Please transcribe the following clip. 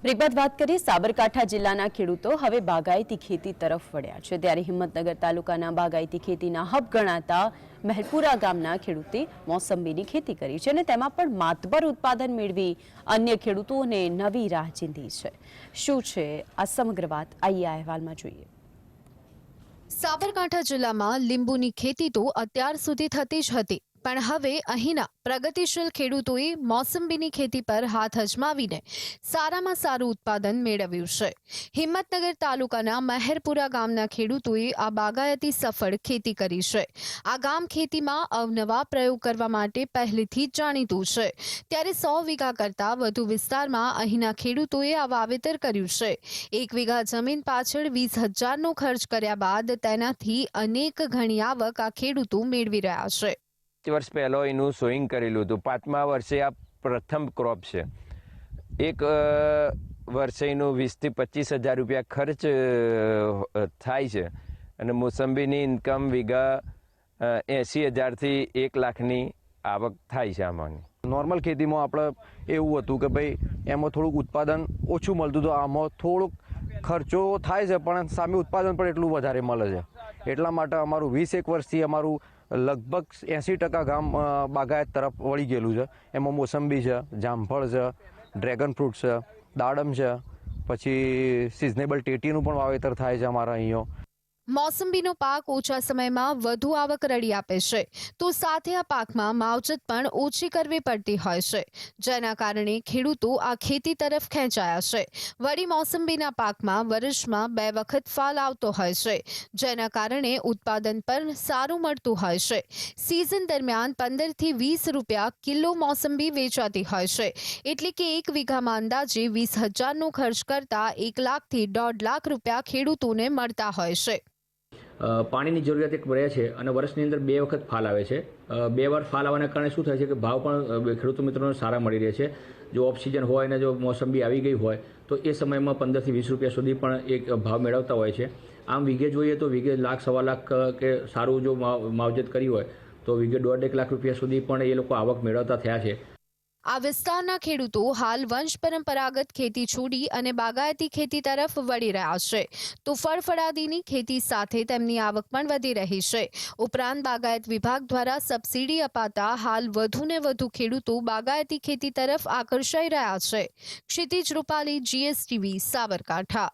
વિગત વાત કરીએ સાબરકાંઠા જિલ્લાના ખેડૂતો હવે બાગાયતી ખેતી તરફ વળ્યા છે। ત્યારે હિંમતનગર તાલુકાના બાગાયતી ખેતીના હબ ગણાતા મહેરપુરા ગામના ખેડૂતે મોસંબીની ખેતી કરી છે અને તેમાં પણ માતબર ઉત્પાદન મેળવી અન્ય ખેડૂતોને નવી રાહ ચીંધી છે। શું છે આ સમગ્ર વાત આઈએ અહેવાલમાં જોઈએ। સાબરકાંઠા જિલ્લામાં લીંબુની ખેતી તો અત્યાર સુધી થતી જ હતી, પણ હવે અહીંના પ્રગતિશીલ ખેડૂતોએ મોસંબીની ખેતી પર હાથ અજમાવીને સારામાં સારું ઉત્પાદન મેળવ્યું છે। હિંમતનગર તાલુકાના મહેરપુરા ગામના ખેડૂતોએ આ બાગાયતી સફળ ખેતી કરી છે। આ ગામ ખેતીમાં અવનવા પ્રયોગ કરવા માટે પહેલેથી જ જાણીતું છે। ત્યારે 100 વીઘા કરતાં વધુ વિસ્તારમાં અહીંના ખેડૂતોએ આ વાવેતર કર્યું છે। 1 વીઘા જમીન પાછળ 20,000નો ખર્ચ કર્યા બાદ તેનાથી અનેક ગણી આવક આ ખેડૂતો મેળવી રહ્યા છે। વર્ષ પહેલો એનું સોઈંગ કરેલું હતું। 5મા વર્ષે આ પ્રથમ ક્રોપ છે। એક વર્ષે એનું 20,000 થી 25,000 રૂપિયા ખર્ચ થાય છે અને મોસંબીની ઇન્કમ વીઘા 80,000 થી 1 લાખની આવક થાય છે। આમાંની નોર્મલ ખેતીમાં આપણે એવું હતું કે ભાઈ એમાં થોડુંક ઉત્પાદન ઓછું મળતું હતું, આમાં થોડુંક ખર્ચો થાય છે પણ સામે ઉત્પાદન પણ એટલું વધારે મળે છે। એટલા માટે અમારું 20 વર્ષથી અમારું લગભગ 80% ગામ બાગાયત તરફ વળી ગયેલું છે। એમાં મોસંબી છે, જામફળ છે, ડ્રેગન ફ્રૂટ છે, દાડમ છે, પછી સિઝનેબલ ટેટીનું પણ વાવેતર થાય છે અમારા અહીંયા। મોસંબીનો પાક ઓછા સમયમાં વધુ આવક રળી આપે છે, તો સાથે આ પાકમાં માવજત પણ ઓછી કરવી પડતી હોય છે, જેના કારણે ખેડૂતો આ ખેતી તરફ ખેંચાયા છે। વળી મોસંબીના પાકમાં વર્ષમાં 2 વખત ફાલ આવતો હોય છે, જેના કારણે ઉત્પાદન પણ સારું મળતું હોય છે। સિઝન દરમિયાન 15 થી 20 રૂપિયા કિલો મોસંબી વેચાતી હોય છે, એટલે કે 1 વીઘામાં અંદાજે 20,000નો ખર્ચ કરતા 1 લાખથી 1.5 લાખ રૂપિયા ખેડૂતોને મળતા હોય છે। પાણીની જરૂરિયાત એક રહે છે અને વર્ષની અંદર 2 વખત ફાલ આવે છે। 2 વાર ફાલ આવવાના કારણે શું થાય છે કે ભાવ પણ ખેડૂતો મિત્રોને સારા મળી રહે છે। જો ઓફ સિઝન હોય અને જો મોસંબી આવી ગઈ હોય તો એ સમયમાં 15 થી 20 રૂપિયા સુધી પણ એક ભાવ મેળવતા હોય છે। આમ વીઘે જોઈએ તો વીઘે 1 લાખ, 1.25 લાખ કે સારું જો માવજત કરી હોય તો વીઘે 1.5 લાખ રૂપિયા સુધી પણ એ લોકો આવક મેળવતા થયા છે। આ વિસ્તારના ખેડૂતો હાલ વંશ પરંપરાગત ખેતી છોડી અને બાગાયતી ખેતી તરફ વળી રહ્યા છે, તો ફળફળાદીની ખેતી સાથે તેમની આવક પણ વધી રહી છે। ઉપરાંત બાગાયત વિભાગ દ્વારા સબસિડી અપાતા હાલ વધુને વધુ ખેડૂતો બાગાયતી ખેતી તરફ આકર્ષાઈ રહ્યા છે। ક્ષિતિજ રૂપાલી, GSTV, સાબરકાંઠા।